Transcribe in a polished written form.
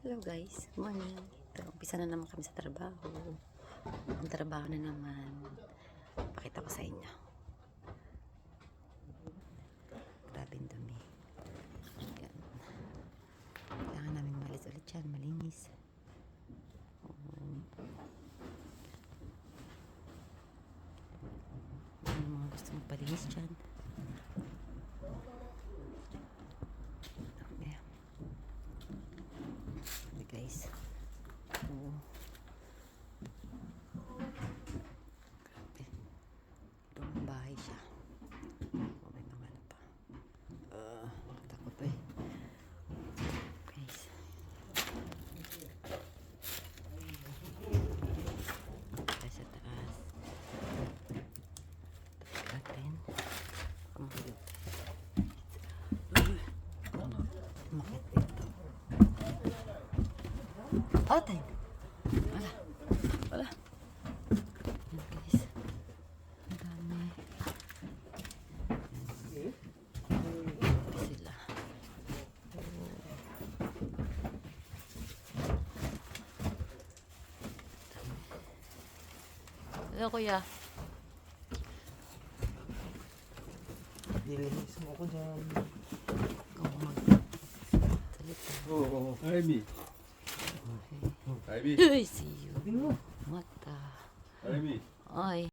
Hello guys, morning. Ito, umpisa na naman kami sa trabaho. Ang trabaho na naman. Pakita ko sa inyo. Grabe yung dumi. Yan. Kailangan namin malis ulit yan, malinis. Yung mga gusto magpalinis dyan. Guys. Oo. Grabe. Lumang bahay siya. Oh, may mga ano pa. Takot eh. Guys. Tayo sa taas. Tapos natin. Umakit dito. Atay! Wala. Yan guys. Ang dami. Sila. Hello kuya. Dilihis mo ko dyan. Ikaw mag-salita. Oo. Ivy. Ivy. Ay, see you. Sabi mo. Mata. Ivy. Ay.